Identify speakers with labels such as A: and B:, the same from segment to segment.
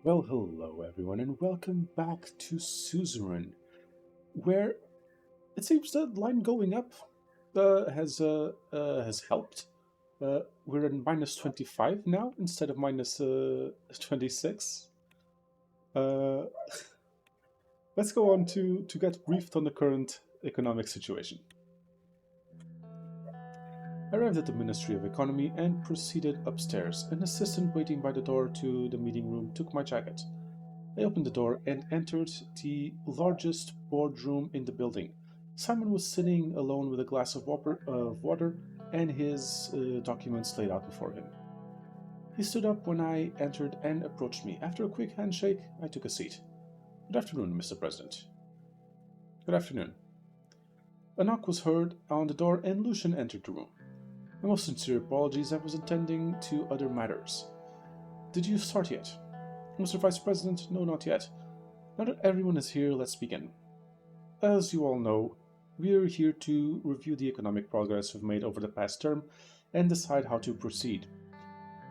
A: Well, hello everyone, and welcome back to Suzerain, where it seems the line going up has helped. We're at -25 now instead of -26. Uh, let's go on to get briefed on the current economic situation. I arrived at the Ministry of Economy and proceeded upstairs. An assistant waiting by the door to the meeting room took my jacket. I opened the door and entered the largest boardroom in the building. Simon was sitting alone with a glass of water and his documents laid out before him. He stood up when I entered and approached me. After a quick handshake, I took a seat. Good afternoon, Mr. President. Good afternoon. A knock was heard on the door and Lucian entered the room. My most sincere apologies, I was attending to other matters. Did you start yet? Mr. Vice President, no, not yet. Now that everyone is here, let's begin. As you all know, we are here to review the economic progress we've made over the past term and decide how to proceed.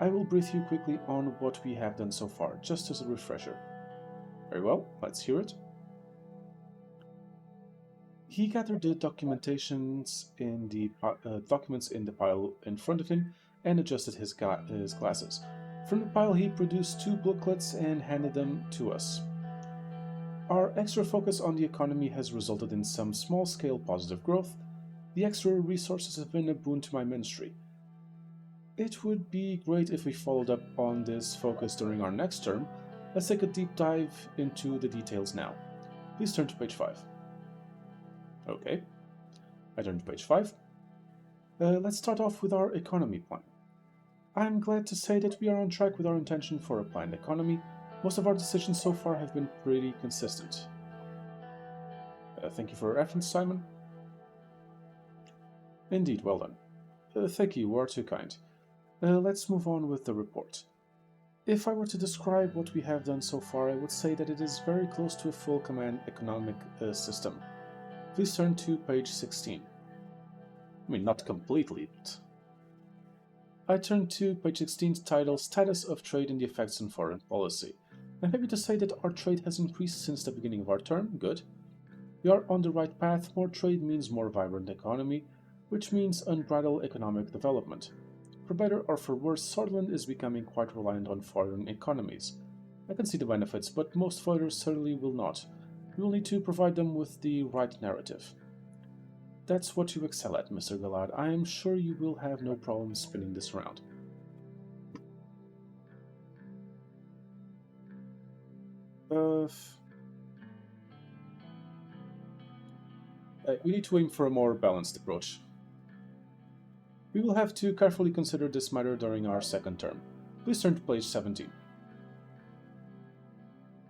A: I will brief you quickly on what we have done so far, just as a refresher. Very well, let's hear it. He gathered the documents in the pile in front of him and adjusted his glasses. From the pile, he produced two booklets and handed them to us. Our extra focus on the economy has resulted in some small-scale positive growth. The extra resources have been a boon to my ministry. It would be great if we followed up on this focus during our next term. Let's take a deep dive into the details now. Please turn to page 5. Okay, I turn to page 5. Let's start off with our economy plan. I'm glad to say that we are on track with our intention for a planned economy. Most of our decisions so far have been pretty consistent. Thank you for your reference, Simon. Indeed, well done. Thank you, you are too kind. Let's move on with the report. If I were to describe what we have done so far, I would say that it is very close to a full command economic system. Please turn to page 16. I mean, not completely, but... I turn to page 16 titled Status of Trade and the Effects on Foreign Policy. I'm happy to say that our trade has increased since the beginning of our term. Good. We are on the right path. More trade means more vibrant economy, which means unbridled economic development. For better or for worse, Sutherland is becoming quite reliant on foreign economies. I can see the benefits, but most voters certainly will not. We will need to provide them with the right narrative. That's what you excel at, Mr. Galad. I am sure you will have no problem spinning this around. We need to aim for a more balanced approach. We will have to carefully consider this matter during our second term. Please turn to page 17.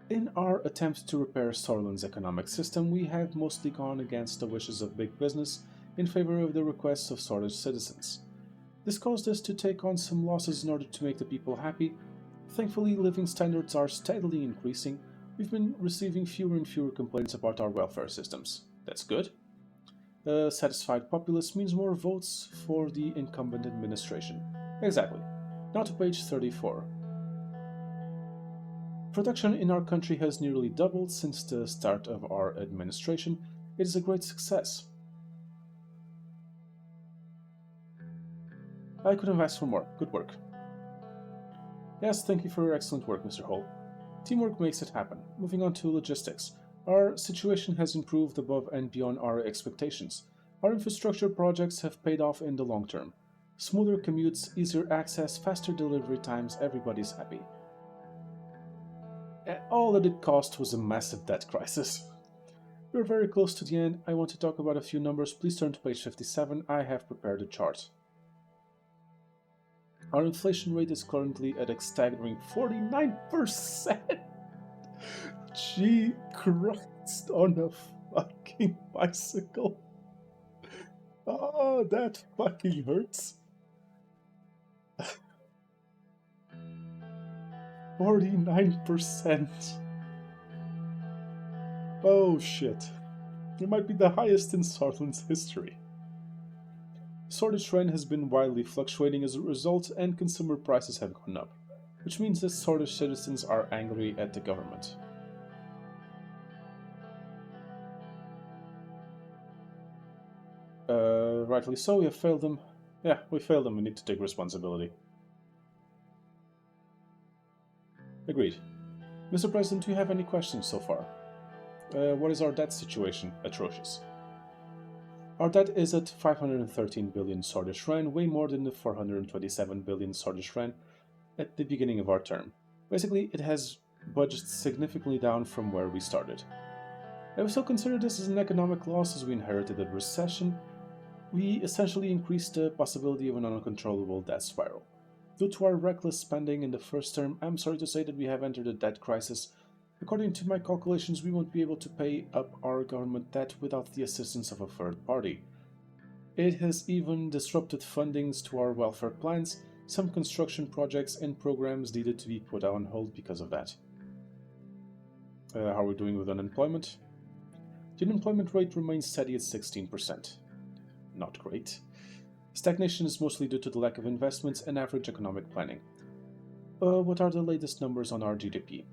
A: In our attempt to repair Sutherland's economic system, we have mostly gone against the wishes of big business in favor of the requests of Sutherland's citizens. This caused us to take on some losses in order to make the people happy. Thankfully, living standards are steadily increasing. We've been receiving fewer and fewer complaints about our welfare systems. That's good. A satisfied populace means more votes for the incumbent administration. Exactly. Now to page 34. Production in our country has nearly doubled since the start of our administration. It is a great success. I couldn't have asked for more. Good work. Yes, thank you for your excellent work, Mr. Hall. Teamwork makes it happen. Moving on to logistics. Our situation has improved above and beyond our expectations. Our infrastructure projects have paid off in the long term. Smoother commutes, easier access, faster delivery times, everybody's happy. All that it cost was a massive debt crisis. We're very close to the end. I want to talk about a few numbers. Please turn to page 57. I have prepared a chart. Our inflation rate is currently at a staggering 49%. Gee Christ on a fucking bicycle. Oh, that fucking hurts. 49%. Oh shit. It might be the highest in Sutherland's history. Sordid trend has been wildly fluctuating as a result, and consumer prices have gone up. which means that Swordfish citizens are angry at the government. Rightly so, we have failed them. Yeah, we failed them, we need to take responsibility. Agreed. Mr. President, do you have any questions so far? What is our debt situation? Atrocious. Our debt is at 513 billion Swordfish Ren, way more than the 427 billion Swordfish Ren at the beginning of our term. Basically, it has budgeted significantly down from where we started. I would still consider this as an economic loss as we inherited a recession. We essentially increased the possibility of an uncontrollable debt spiral. Due to our reckless spending in the first term, I'm sorry to say that we have entered a debt crisis. According to my calculations, we won't be able to pay up our government debt without the assistance of a third party. It has even disrupted fundings to our welfare plans. Some construction projects and programs needed to be put on hold because of that. How are we doing with unemployment? The unemployment rate remains steady at 16%. Not great. Stagnation is mostly due to the lack of investments and average economic planning. What are the latest numbers on our GDP?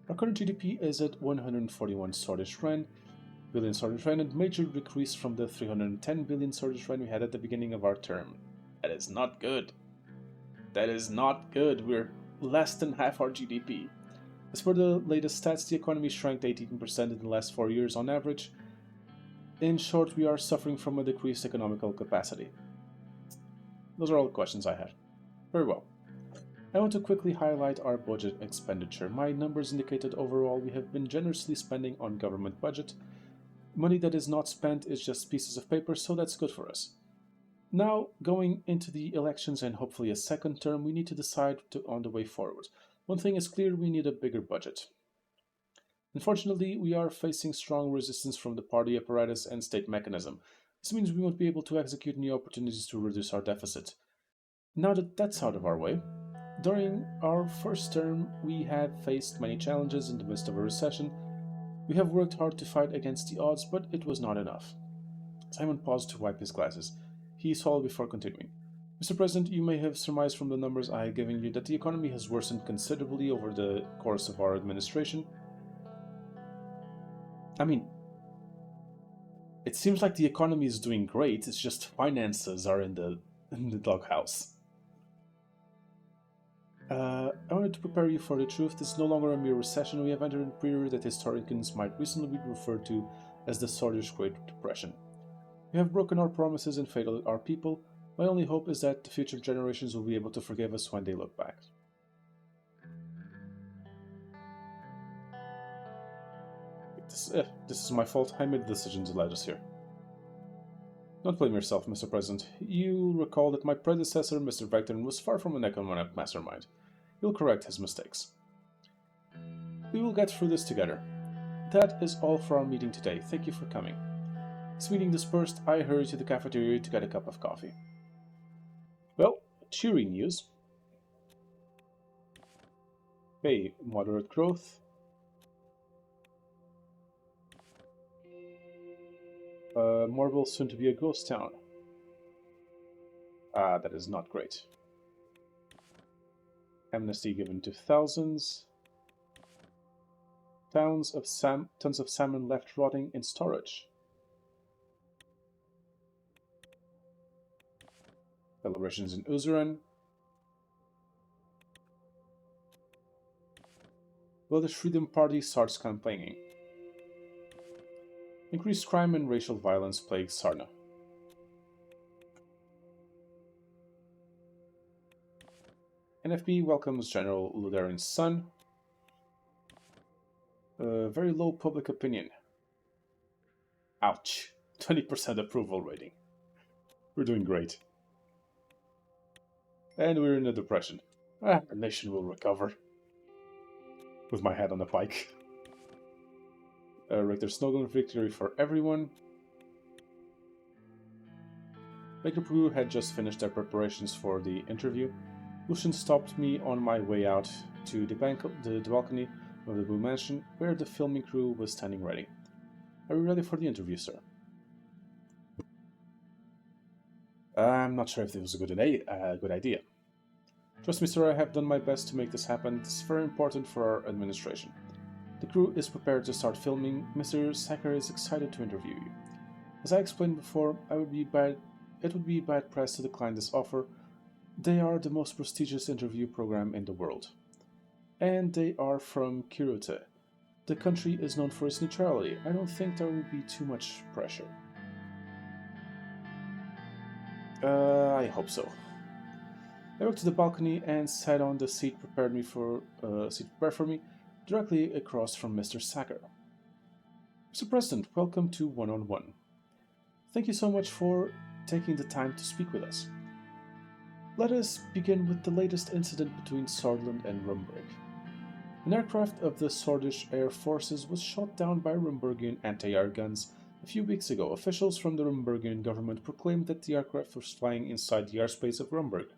A: Our current GDP is at 141 billion Swordfish Ren, a major decrease from the 310 billion Swordfish Ren we had at the beginning of our term. That is not good. That is not good. We're less than half our GDP. As per the latest stats, the economy shrank 18% in the last 4 years on average. In short, we are suffering from a decreased economical capacity. Those are all the questions I had. Very well. I want to quickly highlight our budget expenditure. My numbers indicate that overall we have been generously spending on government budget. Money that is not spent is just pieces of paper, so that's good for us. Now, going into the elections and hopefully a second term, we need to decide on the way forward. One thing is clear, we need a bigger budget. Unfortunately, we are facing strong resistance from the party apparatus and state mechanism. This means we won't be able to execute new opportunities to reduce our deficit. Now that that's out of our way, during our first term, we have faced many challenges in the midst of a recession. We have worked hard to fight against the odds, but it was not enough. Simon paused to wipe his glasses. He swallowed before continuing. Mr. President, you may have surmised from the numbers I have given you that the economy has worsened considerably over the course of our administration. I mean, it seems like the economy is doing great, it's just finances are in the doghouse. I wanted to prepare you for the truth. This is no longer a mere recession. We have entered a period that historians might reasonably refer to as the Swordfish Great Depression. We have broken our promises and failed our people. My only hope is that the future generations will be able to forgive us when they look back. This is my fault. I made the decision to let us here. Don't blame yourself, Mr. President. You'll recall that my predecessor, Mr. Vector, was far from an economic mastermind. He'll correct his mistakes. We will get through this together. That is all for our meeting today. Thank you for coming. This meeting dispersed, I hurried to the cafeteria to get a cup of coffee. Well, cheering news. Okay, moderate growth. Morville soon to be a ghost town. That is not great. Amnesty given to thousands. Tons of salmon left rotting in storage. Celebrations in Suzerain. Well, the Freedom Party starts campaigning. Increased crime and racial violence plague Sarna. NFB welcomes General Luderin's son. Very low public opinion. Ouch. 20% approval rating. We're doing great. And we're in a depression. Our nation will recover. With my head on a pike. Richter Snowden victory for everyone. Baker Brew had just finished their preparations for the interview. Lucian stopped me on my way out to the balcony of the Blue Mansion, where the filming crew was standing ready. Are you ready for the interview, sir? I'm not sure if it was a good idea. Trust me, sir, I have done my best to make this happen. This is very important for our administration. The crew is prepared to start filming. Mr. Sacker is excited to interview you. As I explained before, it would be bad press to decline this offer. They are the most prestigious interview program in the world. And they are from Kirute. The country is known for its neutrality. I don't think there will be too much pressure. I hope so. I walked to the balcony and sat on the seat prepared for me, directly across from Mr. Sacker. Mr. President, welcome to One-on-One. Thank you so much for taking the time to speak with us. Let us begin with the latest incident between Swordland and Rumburg. An aircraft of the Swedish Air Forces was shot down by Rumburgian anti-air guns a few weeks ago. Officials from the Rumburgian government proclaimed that the aircraft was flying inside the airspace of Rumburg.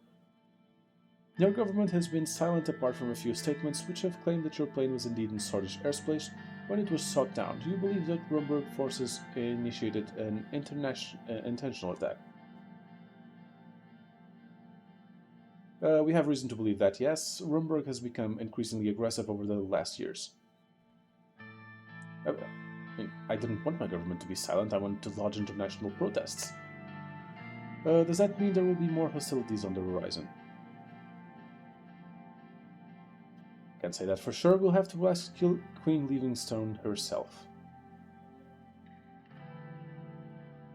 A: Your government has been silent apart from a few statements which have claimed that your plane was indeed in Swedish airspace when it was shot down. Do you believe that Rumburg forces initiated an intentional attack? We have reason to believe that, yes. Rumburg has become increasingly aggressive over the last years. I didn't want my government to be silent. I wanted to lodge international protests. Does that mean there will be more hostilities on the horizon? Can't say that for sure. We'll have to ask Queen Livingstone herself.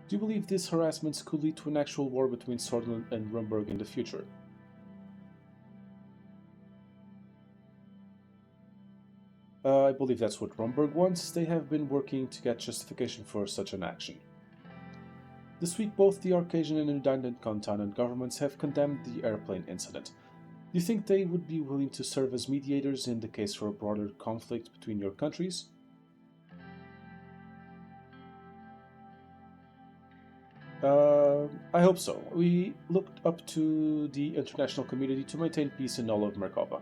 A: Do you believe these harassments could lead to an actual war between Swordland and Rumburg in the future? I believe that's what Rumburg wants. They have been working to get justification for such an action. This week, both the Arcasian and Independent continent governments have condemned the airplane incident. Do you think they would be willing to serve as mediators in the case for a broader conflict between your countries? I hope so. We looked up to the international community to maintain peace in all of Merkaba.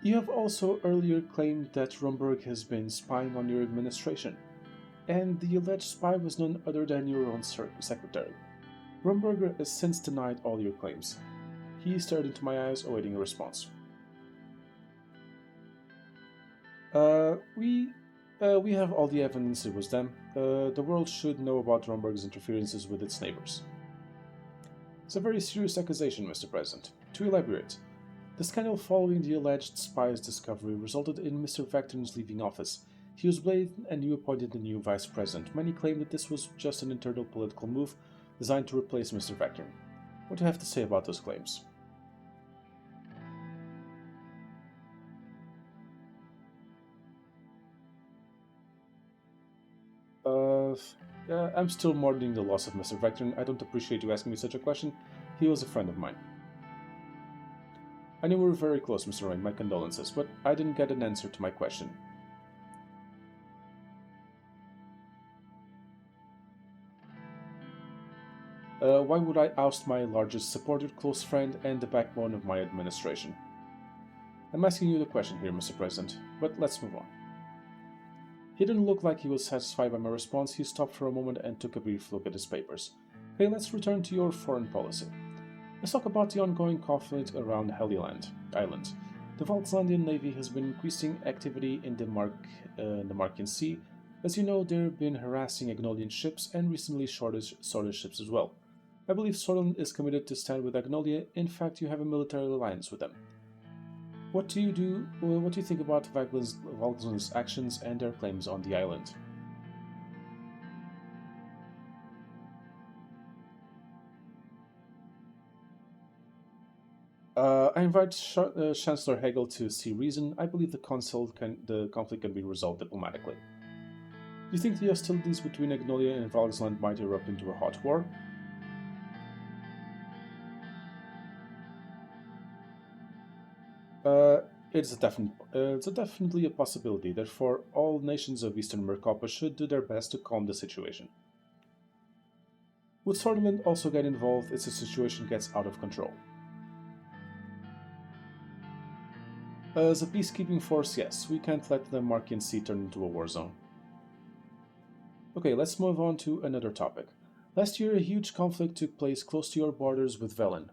A: You have also earlier claimed that Rumburg has been spying on your administration, and the alleged spy was none other than your own secretary. Rumburger has since denied all your claims. He stared into my eyes, awaiting a response. We have all the evidence it was them. The world should know about Rumburg's interferences with its neighbors. It's a very serious accusation, Mr. President. To elaborate, the scandal following the alleged spy's discovery resulted in Mr. Vectorn's leaving office. He was blamed and you appointed a new vice president. Many claim that this was just an internal political move designed to replace Mr. Vectorn. What do you have to say about those claims? I'm still mourning the loss of Mr. Vectorn. I don't appreciate you asking me such a question. He was a friend of mine. I knew we were very close, Mr. Rain. My condolences, but I didn't get an answer to my question. Why would I oust my largest supporter, close friend, and the backbone of my administration? I'm asking you the question here, Mr. President, but let's move on. He didn't look like he was satisfied by my response. He stopped for a moment and took a brief look at his papers. Okay, let's return to your foreign policy. Let's talk about the ongoing conflict around Helliland Island. The Valkslandian Navy has been increasing activity in the Markian Sea. As you know, they've been harassing Agnolian ships and recently Swordlish ships as well. I believe Swordland is committed to stand with Agnolia. In fact, you have a military alliance with them. What do you think about Valksland's actions and their claims on the island? I invite Chancellor Hegel to see reason. I believe the conflict can be resolved diplomatically. Do you think the hostilities between Agnolia and Valksland might erupt into a hot war? It's definitely a possibility. Therefore, all nations of Eastern Merkapa should do their best to calm the situation. Would Swordland also get involved if the situation gets out of control? As a peacekeeping force, yes. We can't let the Markian Sea turn into a war zone. Okay, let's move on to another topic. Last year, a huge conflict took place close to your borders with Velen.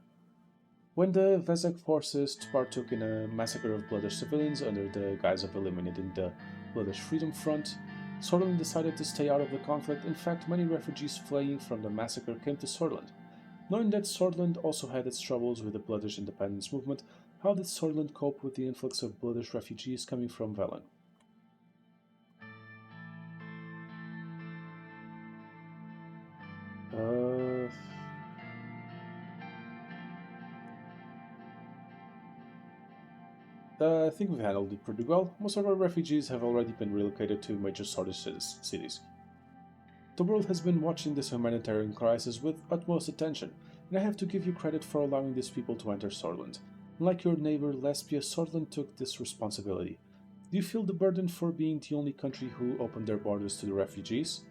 A: When the Vezek forces partook in a massacre of Bloodish civilians under the guise of eliminating the Bloodish Freedom Front, Sorland decided to stay out of the conflict. In fact, many refugees fleeing from the massacre came to Sorland. Knowing that Sorland also had its troubles with the Bloodish independence movement, how did Sorland cope with the influx of Bloodish refugees coming from Velen? Uh, I think we've handled it pretty well. Most of our refugees have already been relocated to major Sordish cities. The world has been watching this humanitarian crisis with utmost attention, and I have to give you credit for allowing these people to enter Sorland. Unlike your neighbor Lesbia, Sorland took this responsibility. Do you feel the burden for being the only country who opened their borders to the refugees?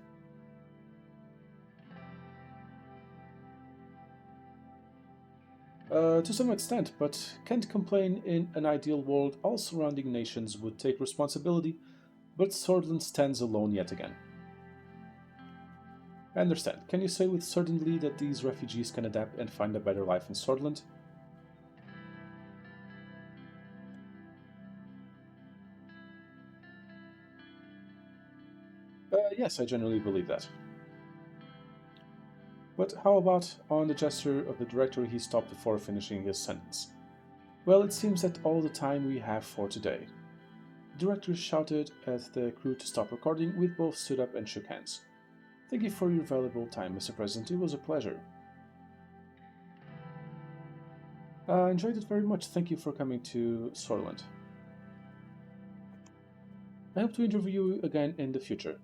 A: To some extent, but can't complain. In an ideal world, all surrounding nations would take responsibility, but Sorland stands alone yet again. I understand. Can you say with certainty that these refugees can adapt and find a better life in Sorland? Yes, I generally believe that. But how about on the gesture of the director he stopped before finishing his sentence? Well, it seems that all the time we have for today. The director shouted at the crew to stop recording. We both stood up and shook hands. Thank you for your valuable time, Mr. President. It was a pleasure. I enjoyed it very much. Thank you for coming to Sorland. I hope to interview you again in the future.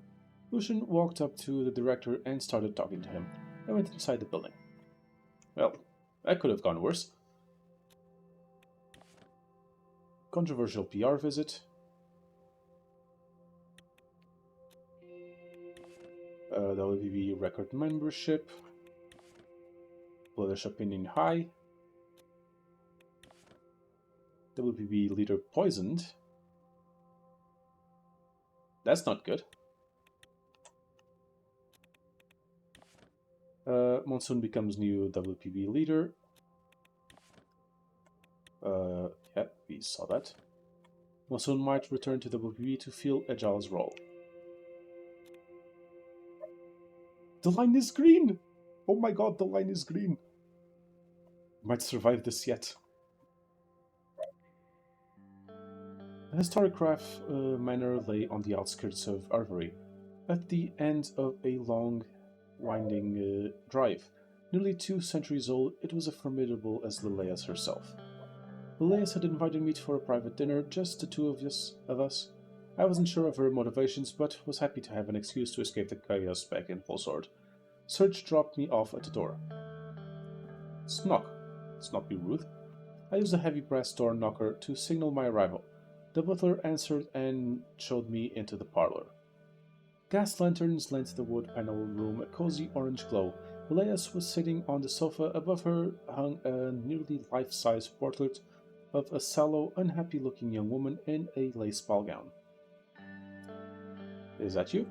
A: Lucian walked up to the director and started talking to him. I went inside the building. Well, that could have gone worse. Controversial PR visit. WBB record membership. Bloodish opinion high. WBB leader poisoned. That's not good. Monsoon becomes new WPB leader. Yeah, we saw that. Monsoon might return to WPB to fill Agile's role. The line is green! Oh my god, the line is green! Might survive this yet. The historic Craft Manor lay on the outskirts of Arvery, at the end of a long, winding drive. Nearly 2 centuries old, it was as formidable as Lilias herself. Lilias had invited me for a private dinner, just the two of us. I wasn't sure of her motivations, but was happy to have an excuse to escape the chaos back in full sword. Serge dropped me off at the door. Knock. Let's not be rude. I used a heavy brass door knocker to signal my arrival. The butler answered and showed me into the parlor. Gas lanterns lent the wood paneled room a cozy orange glow. Elias was sitting on the sofa. Above her hung a nearly life-size portrait of a sallow, unhappy-looking young woman in a lace ball gown. Is that you?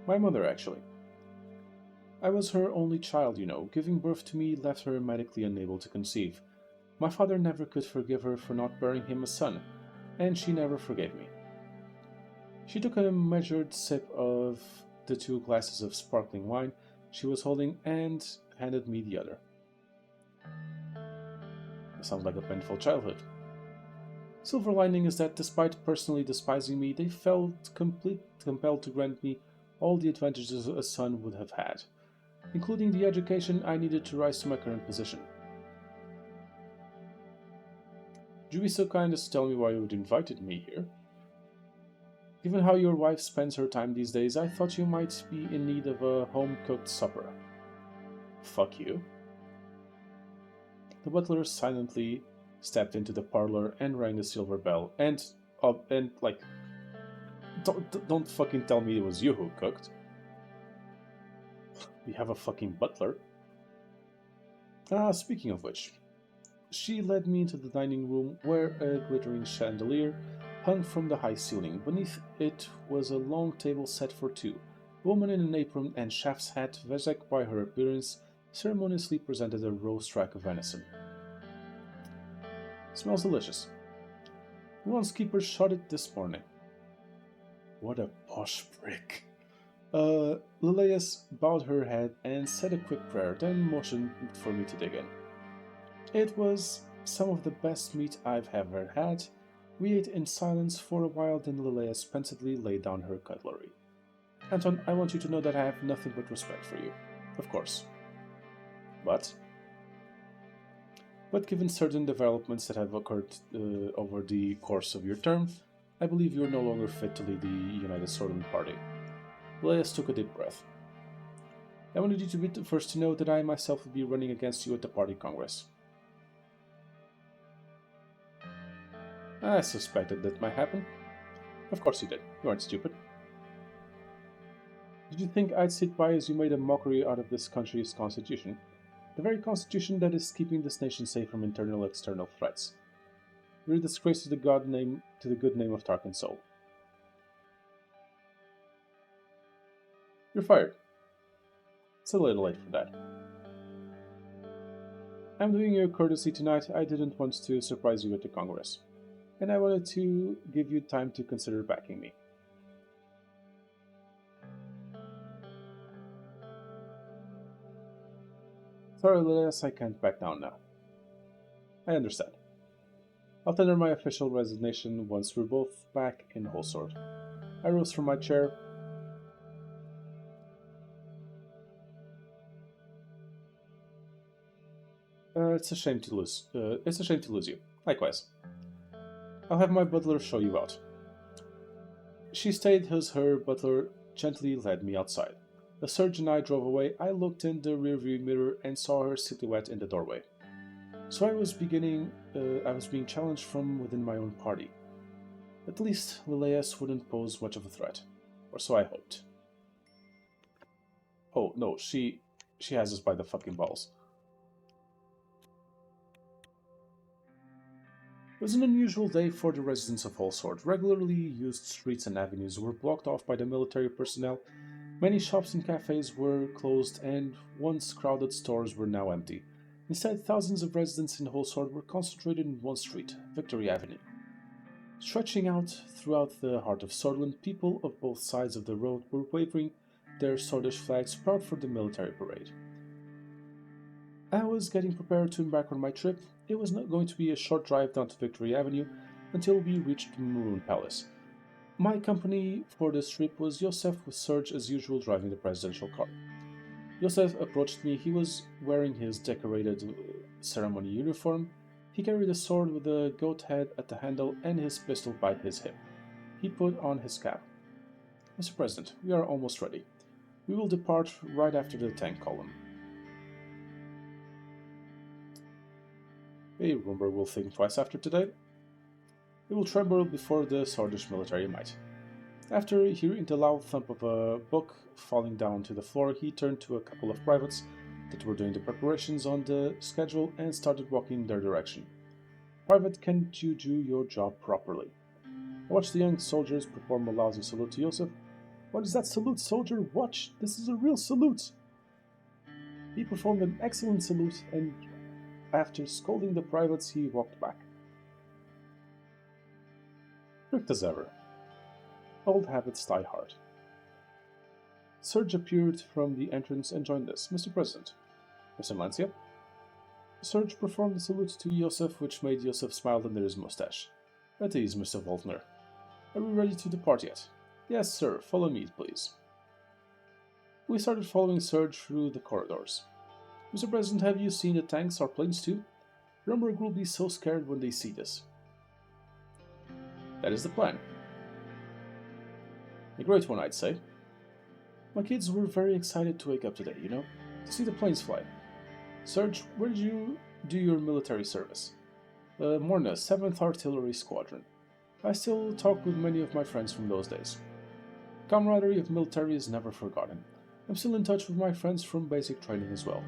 A: My mother, actually. I was her only child, you know. Giving birth to me left her medically unable to conceive. My father never could forgive her for not bearing him a son, and she never forgave me. She took a measured sip of the 2 glasses of sparkling wine she was holding and handed me the other. It sounds like a painful childhood. Silver lining is that despite personally despising me, they felt compelled to grant me all the advantages a son would have had, including the education I needed to rise to my current position. Would you be so kind as to tell me why you invited me here? Given how your wife spends her time these days, I thought you might be in need of a home-cooked supper. Fuck you. The butler silently stepped into the parlor and rang the silver bell, and don't fucking tell me it was you who cooked. We have a fucking butler. Speaking of which, she led me into the dining room where a glittering chandelier hung from the high ceiling. Beneath it was a long table set for 2. A woman in an apron and chef's hat, Vezek by her appearance, ceremoniously presented a roast rack of venison. Smells delicious. Groundskeeper shot it this morning. What a posh prick. Lilias bowed her head and said a quick prayer, then motioned for me to dig in. It was some of the best meat I've ever had. We ate in silence for a while, then Lilias pensively laid down her cutlery. Anton, I want you to know that I have nothing but respect for you. Of course. But given certain developments that have occurred over the course of your term, I believe you are no longer fit to lead the United Sortland Party. Lilias took a deep breath. I wanted you to be the first to know that I myself will be running against you at the party congress. I suspected that might happen. Of course you did. You aren't stupid. Did you think I'd sit by as you made a mockery out of this country's constitution? The very constitution that is keeping this nation safe from internal and external threats. You're a disgrace to the good name of Tarkin Soul. You're fired. It's a little late for that. I'm doing you a courtesy tonight. I didn't want to surprise you at the Congress, and I wanted to give you time to consider backing me. Sorry, Lilias, I can't back down now. I understand. I'll tender my official resignation once we're both back in Holsword. I rose from my chair. It's a shame to lose you. Likewise. I'll have my butler show you out. She stayed as her butler gently led me outside. The Surge and I drove away. I looked in the rearview mirror and saw her silhouette in the doorway. So I was being challenged from within my own party. At least Lilias wouldn't pose much of a threat, or so I hoped. Oh no, she has us by the fucking balls. It was an unusual day for the residents of Holsword. Regularly used streets and avenues were blocked off by the military personnel. Many shops and cafes were closed, and once crowded stores were now empty. Instead, thousands of residents in Holsword were concentrated in one street, Victory Avenue. Stretching out throughout the heart of Sortland, people of both sides of the road were waving their Swordish flags proud for the military parade. I was getting prepared to embark on my trip. It was not going to be a short drive down to Victory Avenue until we reached the Maroon Palace. My company for this trip was Yosef, with Serge as usual driving the presidential car. Yosef approached me. He was wearing his decorated ceremony uniform. He carried a sword with a goat head at the handle and his pistol by his hip. He put on his cap. Mr. President, we are almost ready. We will depart right after the tank column. A rumor will think twice after today. It will tremble before the Swordish military might. After hearing the loud thump of a book falling down to the floor, he turned to a couple of privates that were doing the preparations on the schedule and started walking in their direction. Private, can't you do your job properly? I watched the young soldiers perform a lousy salute to Yosef. What is that salute, soldier? Watch! This is a real salute! He performed an excellent salute, and after scolding the privates, he walked back. Strict as ever. Old habits die hard. Serge appeared from the entrance and joined us. Mr. President. Mr. Lancia? Serge performed a salute to Yosef, which made Yosef smile under his mustache. At ease, Mr. Voltner. Are we ready to depart yet? Yes, sir. Follow me, please. We started following Serge through the corridors. Mr. President, have you seen the tanks or planes too? Rumberg will be so scared when they see this. That is the plan. A great one, I'd say. My kids were very excited to wake up today, to see the planes fly. Serge, where did you do your military service? Morna, 7th Artillery Squadron. I still talk with many of my friends from those days. Camaraderie of military is never forgotten. I'm still in touch with my friends from basic training as well.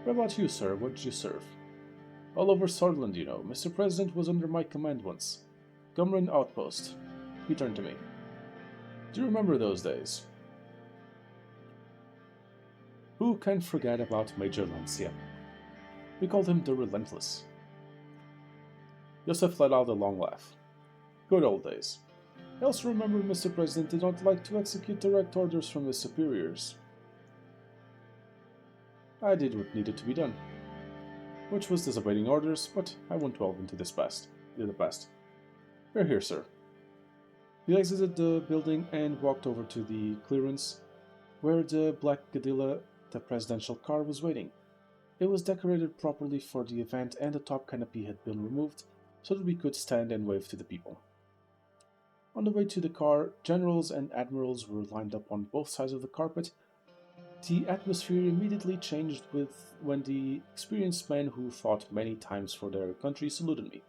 A: What about you, sir? What did you serve? All over Sortland, Mr. President was under my command once. Gumran Outpost. He turned to me. Do you remember those days? Who can forget about Major Lancia? We called him the Relentless. Joseph let out a long laugh. Good old days. I also remember Mr. President did not like to execute direct orders from his superiors. I did what needed to be done, which was disobeying orders, but I won't delve into the past. We're here, sir. We exited the building and walked over to the clearance, where the black Gadilla, the presidential car, was waiting. It was decorated properly for the event and the top canopy had been removed so that we could stand and wave to the people. On the way to the car, generals and admirals were lined up on both sides of the carpet. The atmosphere immediately changed when the experienced men who fought many times for their country saluted me.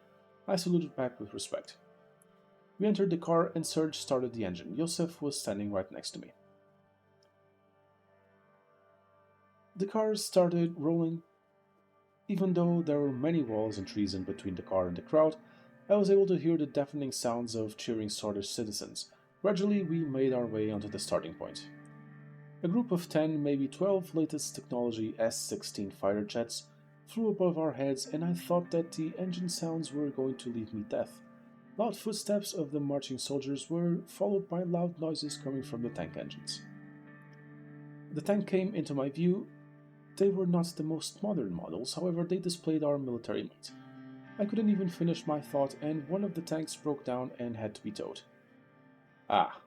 A: I saluted back with respect. We entered the car and Serge started the engine. Yosef was standing right next to me. The car started rolling. Even though there were many walls and trees in between the car and the crowd, I was able to hear the deafening sounds of cheering Swedish citizens. Gradually, we made our way onto the starting point. A group of 10, maybe 12 latest technology S-16 fighter jets flew above our heads, and I thought that the engine sounds were going to leave me deaf. Loud footsteps of the marching soldiers were followed by loud noises coming from the tank engines. The tank came into my view. They were not the most modern models, however they displayed our military might. I couldn't even finish my thought and one of the tanks broke down and had to be towed. Ah.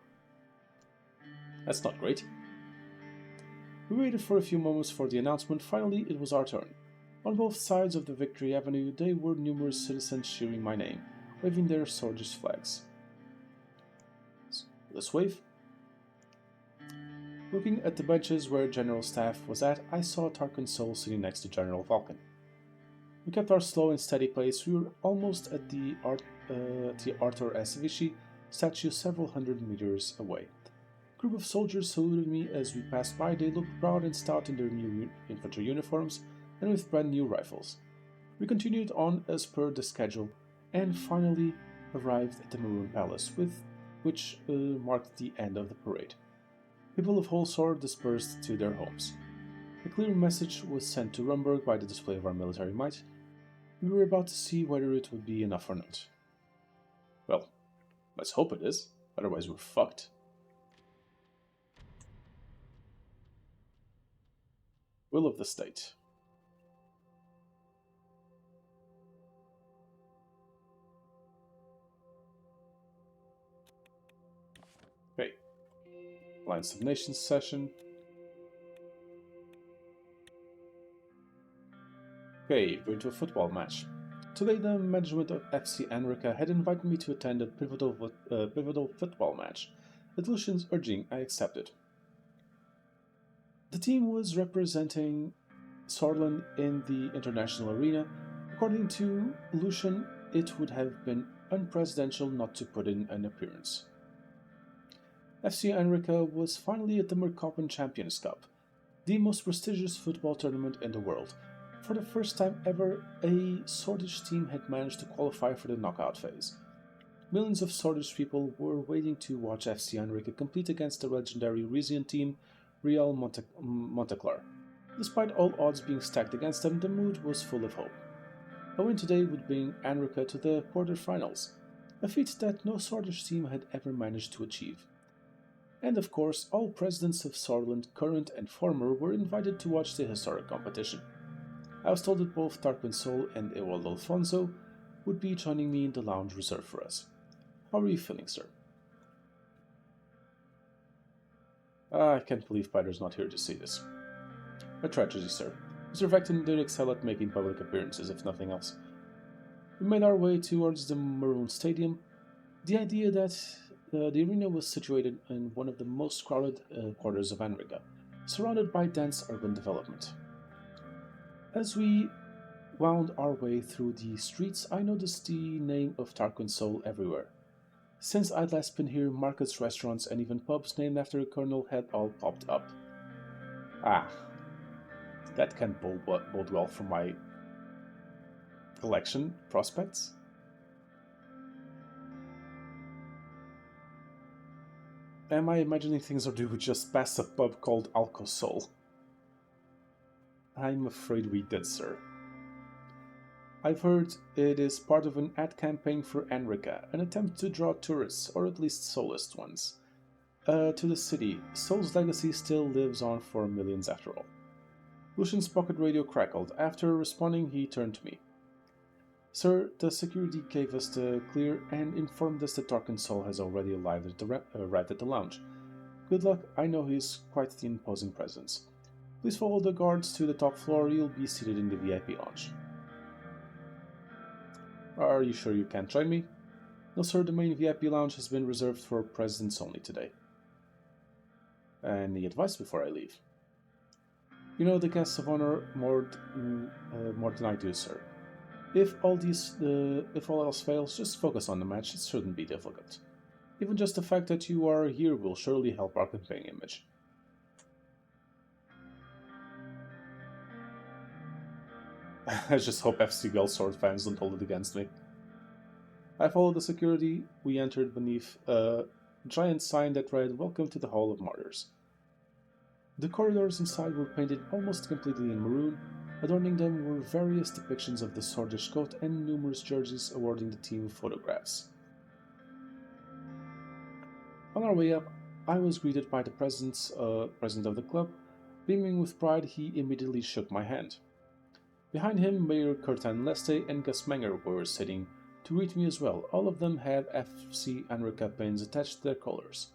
A: That's not great. We waited for a few moments for the announcement. Finally, it was our turn. On both sides of the Victory Avenue, there were numerous citizens cheering my name, waving their soldiers' flags. Let's wave. Looking at the benches where General Staff was at, I saw Tarquin Sol sitting next to General Vulcan. We kept our slow and steady pace. We were almost at the Arthur S. Vichy statue several hundred meters away. A group of soldiers saluted me as we passed by. They looked proud and stout in their new infantry uniforms and with brand new rifles. We continued on as per the schedule and finally arrived at the Maroon Palace, which marked the end of the parade. People of whole sort dispersed to their homes. A clear message was sent to Rumburg by the display of our military might. We were about to see whether it would be enough or not. Well, let's hope it is, otherwise we're fucked. Will of the State. Okay. Alliance of Nations session. Okay, going to a football match. Today the management of FC Anrica had invited me to attend a pivotal football match. At Lucian's urging, I accepted. The team was representing Sorland in the international arena. According to Lucian, it would have been unpresidential not to put in an appearance. FC Anrica was finally at the Merkoppen Champions Cup, the most prestigious football tournament in the world. For the first time ever, a Swedish team had managed to qualify for the knockout phase. Millions of Swedish people were waiting to watch FC Anrica compete against the legendary Riesian team, Real Monteclar. Despite all odds being stacked against them, the mood was full of hope. A win today would bring Anrica to the quarterfinals, a feat that no Swedish team had ever managed to achieve. And of course, all presidents of Sorland, current and former, were invited to watch the historic competition. I was told that both Tarquin Sol and Ewald Alfonso would be joining me in the lounge reserved for us. How are you feeling, sir? I can't believe Peter's not here to see this. A tragedy, sir. Mr. Vecton did excel at making public appearances, if nothing else. We made our way towards the Maroon Stadium. The idea that the arena was situated in one of the most crowded quarters of Anrica, surrounded by dense urban development. As we wound our way through the streets, I noticed the name of Tarquin Sol everywhere. Since I'd last been here, markets, restaurants, and even pubs named after the colonel had all popped up. Ah, that can bode well for my collection prospects. Am I imagining things or do we just pass a pub called Alcosol? I'm afraid we did, sir. I've heard it is part of an ad campaign for Enrica, an attempt to draw tourists, or at least Solist ones, to the city. Sol's legacy still lives on for millions after all. Lucian's pocket radio crackled. After responding, he turned to me. Sir, the security gave us the clear and informed us that Tarkin Sol has already arrived at the lounge. Good luck, I know he's quite the imposing presence. Please follow the guards to the top floor, you'll be seated in the VIP lounge. Are you sure you can't join me? No, sir, the main VIP lounge has been reserved for presidents only today. Any advice before I leave? You know the guests of honor more than I do, sir. If all else fails, just focus on the match. It shouldn't be difficult. Even just the fact that you are here will surely help our campaign image. I just hope FC Sword fans don't hold it against me. I followed the security. We entered beneath a giant sign that read, "Welcome to the Hall of Martyrs." The corridors inside were painted almost completely in maroon. Adorning them were various depictions of the Swordish coat and numerous jerseys awarding the team photographs. On our way up, I was greeted by the president of the club. Beaming with pride, he immediately shook my hand. Behind him, Mayor Curtin Leste and Gus Menger were sitting to greet me as well. All of them had FC Enrica pins attached to their collars.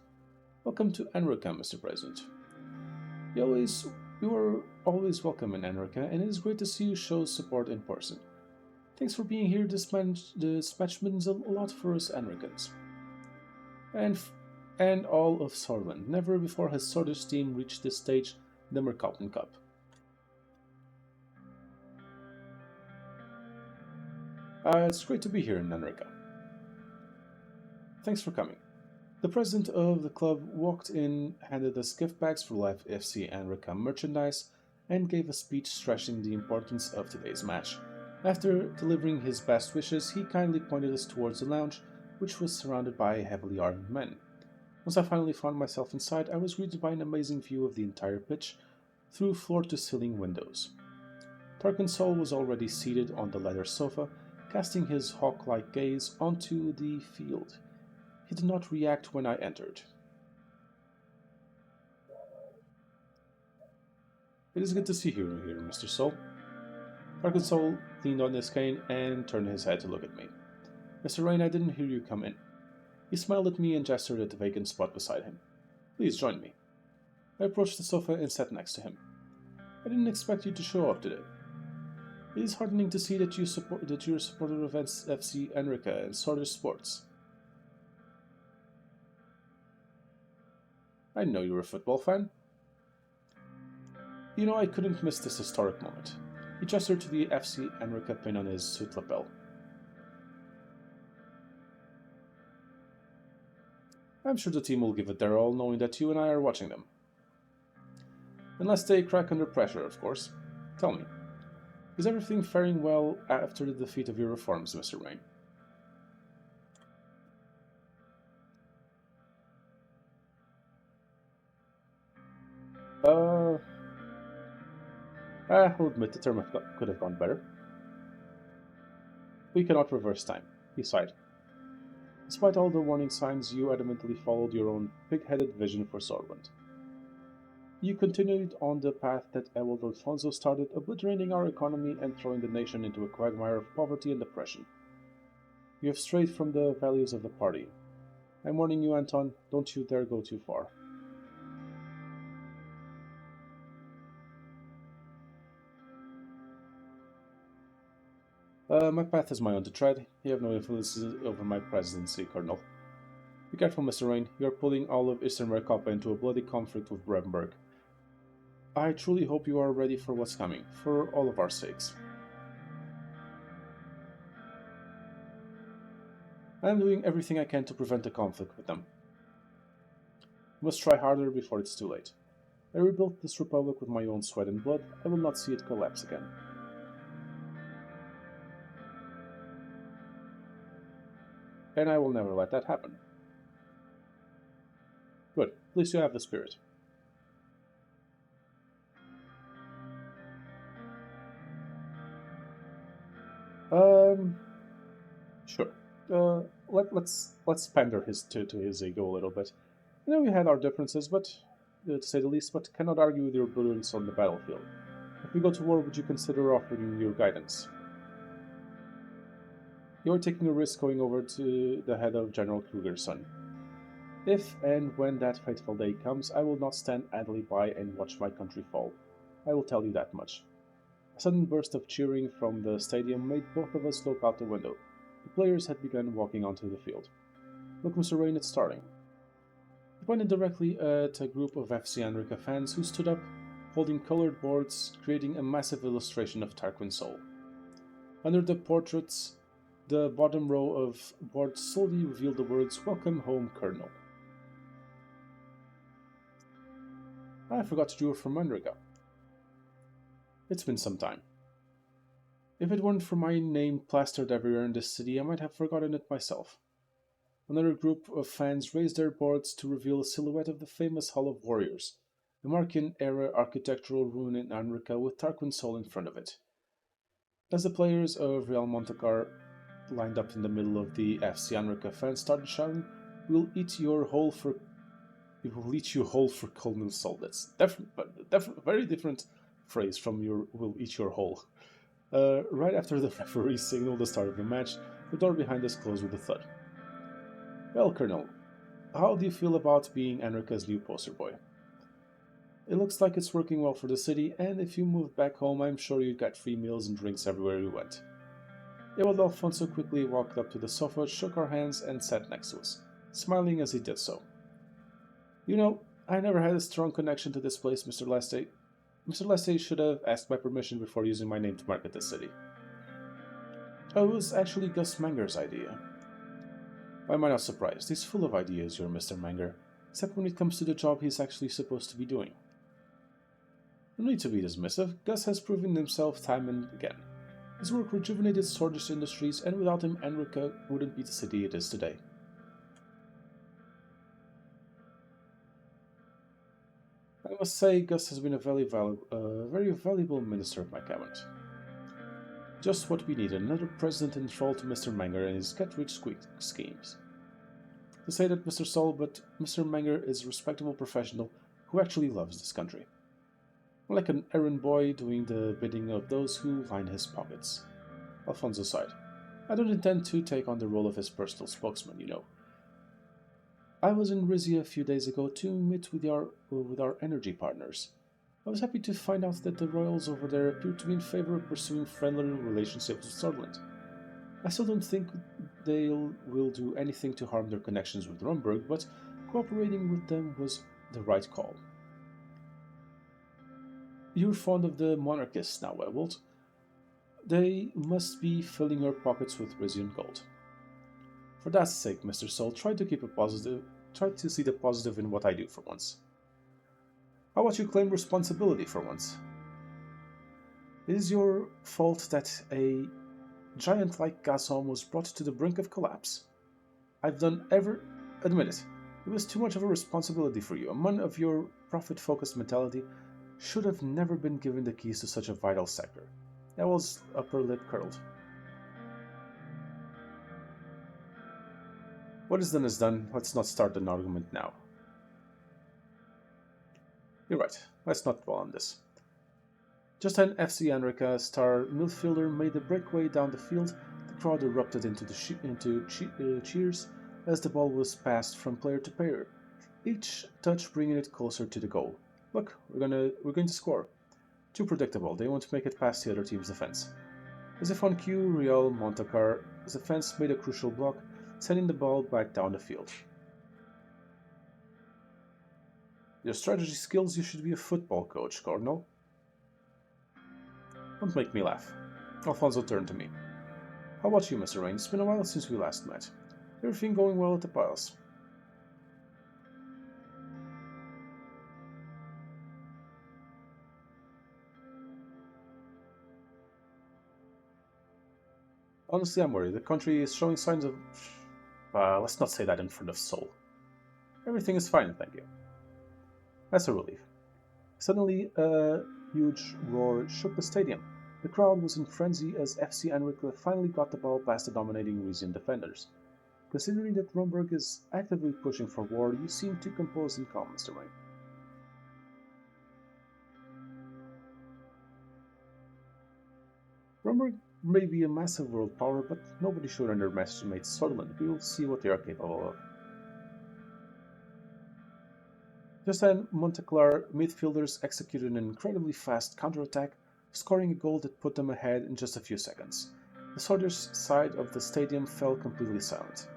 A: Welcome to Enrica, Mr. President. You are always welcome in Enrica, and it is great to see you show support in person. Thanks for being here. This match means a lot for us Enricans. And all of Sorland. Never before has Swordish team reached this stage, the Mercalton Cup. It's great to be here in Enrica. Thanks for coming. The president of the club walked in, handed us gift bags for live FC Enrica merchandise, and gave a speech stressing the importance of today's match. After delivering his best wishes, he kindly pointed us towards the lounge, which was surrounded by heavily armed men. Once I finally found myself inside, I was greeted by an amazing view of the entire pitch, through floor-to-ceiling windows. Tarkin Sol was already seated on the leather sofa, casting his hawk-like gaze onto the field. He did not react when I entered. It is good to see you here, Mr. Sol. Tarkin Sol leaned on his cane and turned his head to look at me. Mr. Rain, I didn't hear you come in. He smiled at me and gestured at the vacant spot beside him. Please join me. I approached the sofa and sat next to him. I didn't expect you to show up today. It is heartening to see that you're a supporter of FC Enrica and Swordish sports. I know you're a football fan. You know, I couldn't miss this historic moment. He gestured to the FC Enrica pin on his suit lapel. I'm sure the team will give it their all, knowing that you and I are watching them. Unless they crack under pressure, of course. Tell me, is everything faring well after the defeat of your reforms, Mr. Rain? I'll admit the term could have gone better. We cannot reverse time, he sighed. Despite all the warning signs, you adamantly followed your own pig-headed vision for Sorwent. You continued on the path that Ewald Alfonso started, obliterating our economy and throwing the nation into a quagmire of poverty and depression. You have strayed from the values of the party. I'm warning you, Anton, don't you dare go too far. My path is my own to tread. You have no influence over my presidency, Colonel. Be careful, Mr. Rain. You are pulling all of Eastern Maricopa into a bloody conflict with Brevenberg. I truly hope you are ready for what's coming, for all of our sakes. I am doing everything I can to prevent a conflict with them. We must try harder before it's too late. I rebuilt this republic with my own sweat and blood. I will not see it collapse again. And I will never let that happen. Good. At least you have the spirit. Sure. Let's pander to his ego a little bit. You know, we had our differences, but to say the least, but cannot argue with your brilliance on the battlefield. If we go to war, would you consider offering your guidance? You are taking a risk going over to the head of General Kruger's son. If and when that fateful day comes, I will not stand idly by and watch my country fall. I will tell you that much. A sudden burst of cheering from the stadium made both of us look out the window. The players had begun walking onto the field. Look, Mr. Rain, it's starting. He pointed directly at a group of FC Enrica fans who stood up, holding colored boards, creating a massive illustration of Tarquin's soul. Under the portraits, the bottom row of boards slowly revealed the words, "Welcome home, Colonel." I forgot you were from Enrica. It's been some time. If it weren't for my name plastered everywhere in this city, I might have forgotten it myself. Another group of fans raised their boards to reveal a silhouette of the famous Hall of Warriors, a Marcian-era architectural ruin in Enrica with Tarquin's soul in front of it. As the players of Real Montecar lined up in the middle of the FC Enrica, fans started shouting, "We'll eat your whole for "We will eat you whole for Colonel Soul." That's very different phrase from your "will eat your whole." Right after the referee signaled the start of the match, the door behind us closed with a thud. "Well, Colonel, how do you feel about being Enrica's new poster boy? It looks like it's working well for the city, and if you moved back home, I'm sure you'd get free meals and drinks everywhere you went." Ewald Alfonso quickly walked up to the sofa, shook our hands, and sat next to us, smiling as he did so. "You know, I never had a strong connection to this place, Mr. Leste. Mr. Leste should have asked my permission before using my name to market the city." "Oh, it was actually Gus Manger's idea." "Why am I not surprised? He's full of ideas, your Mr. Manger, except when it comes to the job he's actually supposed to be doing." "No need to be dismissive. Gus has proven himself time and again. His work rejuvenated Swordfish Industries, and without him, Enrica wouldn't be the city it is today." "I must say, Gus has been a very valuable minister of my cabinet. Just what we need, another president enthralled to Mr. Manger and his get-rich-quick schemes. To say that, Mr. Sol, but Mr. Manger is a respectable professional who actually loves this country. Like an errand boy doing the bidding of those who line his pockets." Alfonso sighed. "I don't intend to take on the role of his personal spokesman, you know. I was in Rizia a few days ago to meet with our energy partners. I was happy to find out that the royals over there appear to be in favor of pursuing friendly relationships with Sutherland. I still don't think will do anything to harm their connections with Rumburg, but cooperating with them was the right call." "You're fond of the monarchists now, Ewald. They must be filling your pockets with Rizian gold. For that sake, Mr. Sol, try to see the positive in what I do for once. How about you claim responsibility for once? It is your fault that a giant like Gasson was brought to the brink of collapse. Admit it. It was too much of a responsibility for you. A man of your profit-focused mentality should have never been given the keys to such a vital sector." Ewald's upper lip curled. "What is done is done. Let's not start an argument now." "You're right. Let's not dwell on this." Just then, FC Enrica star midfielder made a breakaway down the field. The crowd erupted into cheers as the ball was passed from player to player, each touch bringing it closer to the goal. "Look, we're going to score." Too predictable. They won't make it past the other team's defense. As if on cue, Real Montecar's defense made a crucial block, sending the ball back down the field. "Your strategy skills, you should be a football coach, Cardinal." "Don't make me laugh." Alfonso turned to me. "How about you, Mr. Rain? It's been a while since we last met. Everything going well at the Piles?" "Honestly, I'm worried. The country is showing signs of... let's not say that in front of Sol." "Everything is fine, thank you." "That's a relief." Suddenly, a huge roar shook the stadium. The crowd was in frenzy as FC Enrique finally got the ball past the dominating Riesian defenders. Considering that Romberg is actively pushing for war, you seem too composed and calm, Mr. Wayne. Romberg may be a massive world power, but nobody should underestimate Sutherland. We will see what they are capable of. Just then, Monteclar midfielders executed an incredibly fast counterattack, scoring a goal that put them ahead in just a few seconds. The soldiers' side of the stadium fell completely silent.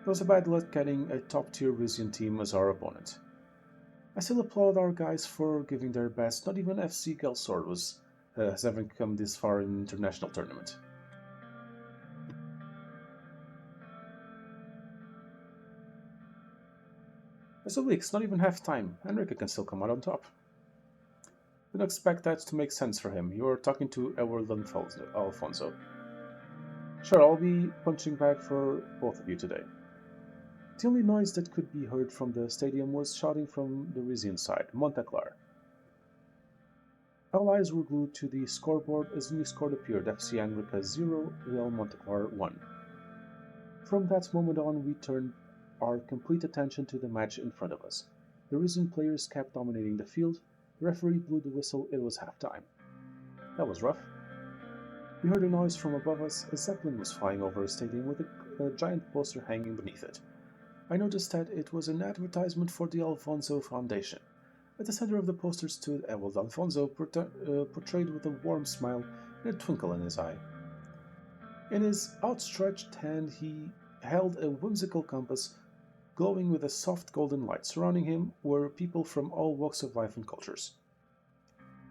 A: It was a bad luck getting a top-tier Riesian team as our opponent. I still applaud our guys for giving their best. Not even FC Gelsord has ever come this far in an international tournament. It's a week, it's not even half time. Enrique can still come out on top. Didn't expect that to make sense for him. You are talking to Edward Alfonso. Sure, I'll be punching back for both of you today. The only noise that could be heard from the stadium was shouting from the Riesian side, Monteclar. All eyes were glued to the scoreboard as the new score appeared, FC Enrique 0, Real Monteclar 1. From that moment on, we turned our complete attention to the match in front of us. The Riesian players kept dominating the field. The referee blew the whistle. It was halftime. That was rough. We heard a noise from above us. A zeppelin was flying over the stadium with a giant poster hanging beneath it. I noticed that it was an advertisement for the Alfonso Foundation. At the center of the poster stood Ewald Alfonso, portrayed with a warm smile and a twinkle in his eye. In his outstretched hand he held a whimsical compass, glowing with a soft golden light. Surrounding him were people from all walks of life and cultures.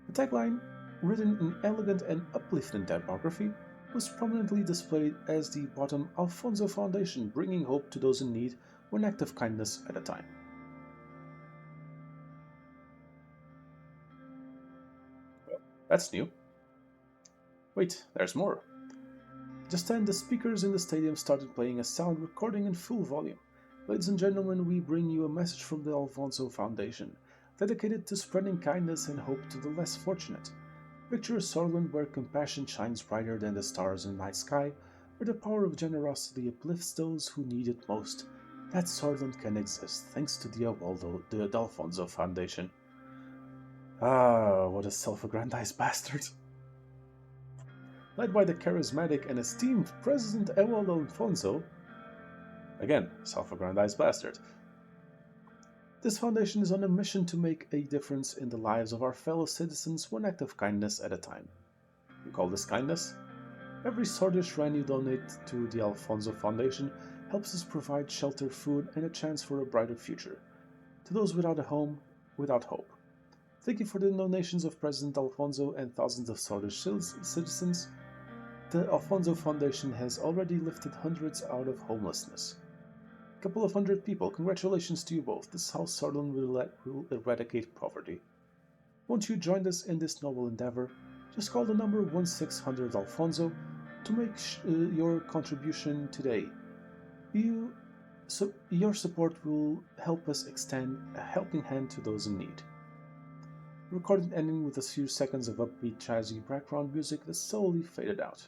A: The tagline, written in elegant and uplifting typography, was prominently displayed as the bottom Alfonso Foundation, bringing hope to those in need, one act of kindness at a time. Well, that's new. Wait, there's more. Just then, the speakers in the stadium started playing a sound recording in full volume. Ladies and gentlemen, we bring you a message from the Alfonso Foundation, dedicated to spreading kindness and hope to the less fortunate. Picture a Sutherland where compassion shines brighter than the stars in the night sky, where the power of generosity uplifts those who need it most. That Sutherland can exist thanks to the Alfonso Foundation. Ah, what a self-aggrandized bastard. Led by the charismatic and esteemed President Ewald Alfonso, again, self-aggrandized bastard, this foundation is on a mission to make a difference in the lives of our fellow citizens, one act of kindness at a time. You call this kindness? Every Swedish rand you donate to the Alfonso Foundation helps us provide shelter, food, and a chance for a brighter future. To those without a home, without hope. Thank you for the donations of President Alfonso and thousands of Swedish citizens. The Alfonso Foundation has already lifted hundreds out of homelessness. A couple of hundred people. Congratulations to you both. This is how Sutherland will eradicate poverty. Won't you join us in this noble endeavor? Just call the number 1600 Alfonso to make your contribution today. Your support will help us extend a helping hand to those in need. Recorded ending with a few seconds of upbeat jazzy background music that slowly faded out.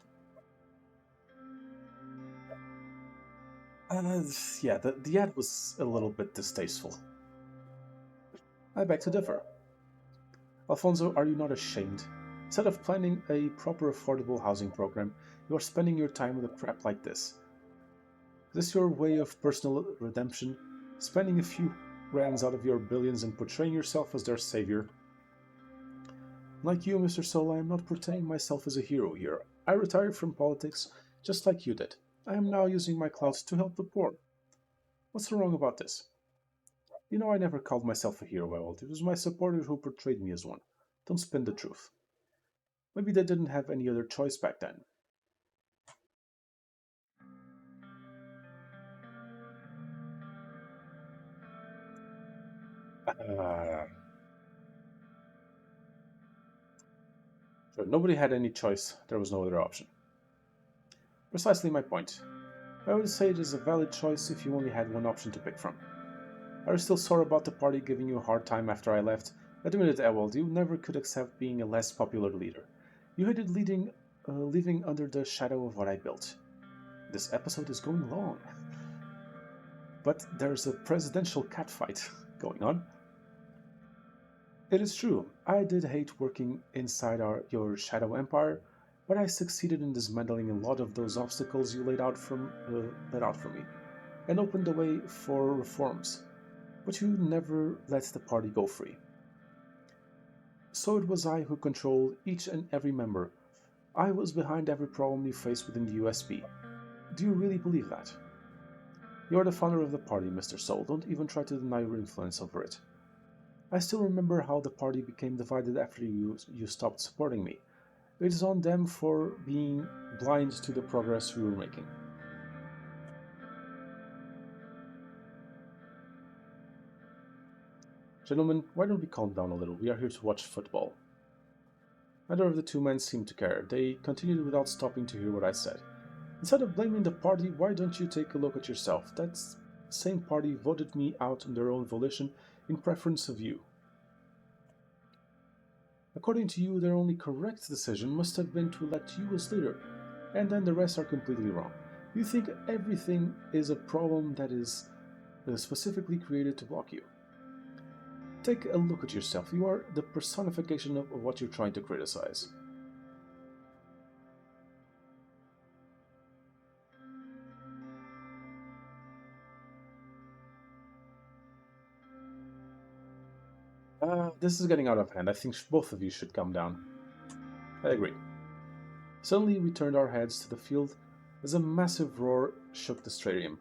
A: Yeah, the ad was a little bit distasteful. I beg to differ. Alfonso, are you not ashamed? Instead of planning a proper affordable housing program, you are spending your time with a crap like this. Is this your way of personal redemption? Spending a few rands out of your billions and portraying yourself as their savior? Like you, Mr. Sola, I am not portraying myself as a hero here. I retired from politics just like you did. I am now using my clout to help the poor. What's so wrong about this? You know I never called myself a hero, Ewald. It was my supporters who portrayed me as one. Don't spin the truth. Maybe they didn't have any other choice back then. Sure, nobody had any choice. There was no other option. Precisely my point. I would say it is a valid choice if you only had one option to pick from. Are you still sore about the party giving you a hard time after I left? Admit it, Ewald, you never could accept being a less popular leader. You hated living under the shadow of what I built. This episode is going long, but there's a presidential catfight going on. It is true, I did hate working inside your shadow empire, but I succeeded in dismantling a lot of those obstacles you laid out for me, and opened the way for reforms. But you never let the party go free. So it was I who controlled each and every member. I was behind every problem you faced within the USP. Do you really believe that? You are the founder of the party, Mr. Soul. Don't even try to deny your influence over it. I still remember how the party became divided after you stopped supporting me. It is on them for being blind to the progress we were making. Gentlemen, why don't we calm down a little? We are here to watch football. Neither of the two men seemed to care. They continued without stopping to hear what I said. Instead of blaming the party, why don't you take a look at yourself? That same party voted me out on their own volition in preference of you. According to you, their only correct decision must have been to elect you as leader, and then the rest are completely wrong. You think everything is a problem that is specifically created to block you. Take a look at yourself. You are the personification of what you're trying to criticize. This is getting out of hand. I think both of you should calm down. I agree. Suddenly we turned our heads to the field as a massive roar shook the stadium.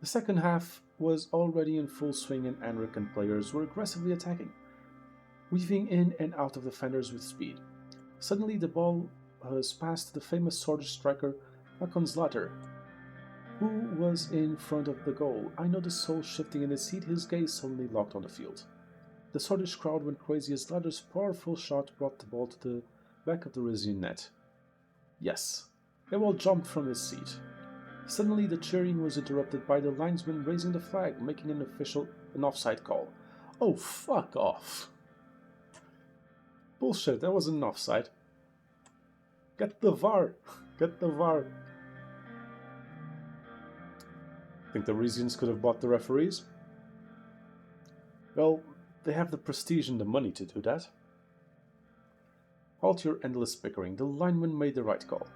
A: The second half was already in full swing and American players were aggressively attacking, weaving in and out of defenders with speed. Suddenly the ball was passed to the famous Swordfish striker Hakon Zlater, who was in front of the goal. I noticed Soul shifting in his seat, his gaze suddenly locked on the field. The Swordfish crowd went crazy as Zlater's powerful shot brought the ball to the back of the Rizian net. Yes, Ewell jumped from his seat. Suddenly the cheering was interrupted by the linesman raising the flag, making an offside call. Oh, fuck off. Bullshit, that wasn't an offside. Get the VAR. Get the VAR. Think the Rizians could have bought the referees? Well, they have the prestige and the money to do that. Halt your endless bickering. The lineman made the right call.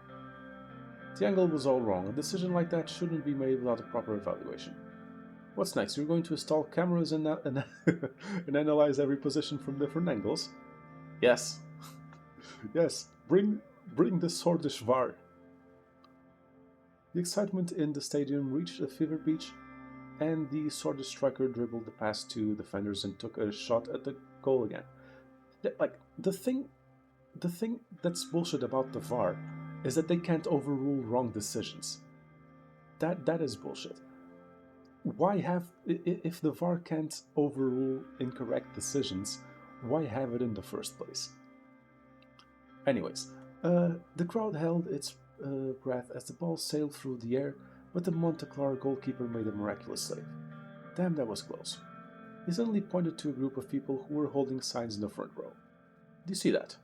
A: The angle was all wrong. A decision like that shouldn't be made without a proper evaluation. What's next? You're going to install cameras and and analyze every position from different angles? Yes. Yes. Bring the Swordfish VAR. The excitement in the stadium reached a fever pitch, and the Swordfish striker dribbled the pass to defenders and took a shot at the goal again. The thing that's bullshit about the VAR is that they can't overrule wrong decisions. That is bullshit. Why have, if the VAR can't overrule incorrect decisions, why have it in the first place? Anyways, the crowd held its breath as the ball sailed through the air, but the Monteclar goalkeeper made a miraculous save. Damn, that was close. He suddenly pointed to a group of people who were holding signs in the front row. Do you see that?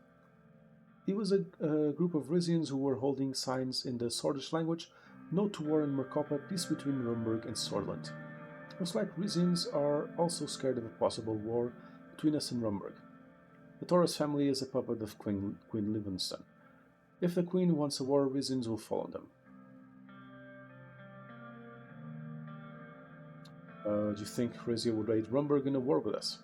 A: It was a group of Rizians who were holding signs in the Swordfish language, "No to war in Merkopa, peace between Rumburg and Swordland." Looks like Rizians are also scared of a possible war between us and Rumburg. The Taurus family is a puppet of Queen Livingstone. If the Queen wants a war, Rizians will follow them. Do you think Rizia would aid Rumburg in a war with us?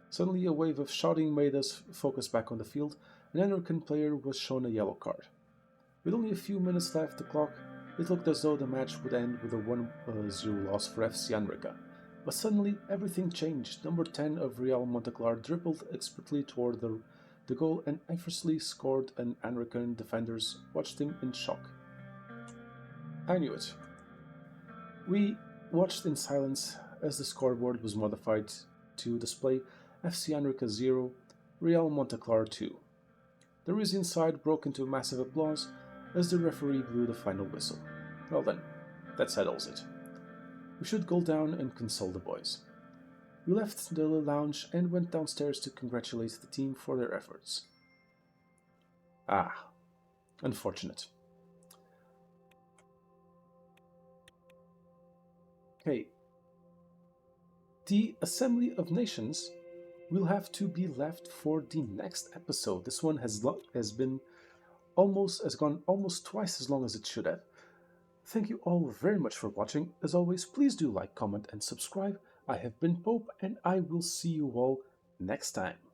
A: Suddenly a wave of shouting made us focus back on the field. An American player was shown a yellow card. With only a few minutes left the clock, it looked as though the match would end with a 1-0 loss for FC Anrica. But suddenly everything changed. Number 10 of Real Monteclar dribbled expertly toward the goal and effortlessly scored, and Anrican defenders watched him in shock. I knew it. We watched in silence as the scoreboard was modified to display FC Anrica 0, Real Monteclar 2. The Rizian side broke into massive applause as the referee blew the final whistle. Well then, that settles it. We should go down and console the boys. We left the lounge and went downstairs to congratulate the team for their efforts. Ah, unfortunate. Okay, the Assembly of Nations will have to be left for the next episode. This one has been almost has gone almost twice as long as it should have. Thank you all very much for watching. As always, please do like, comment, and subscribe. I have been Pope, and I will see you all next time.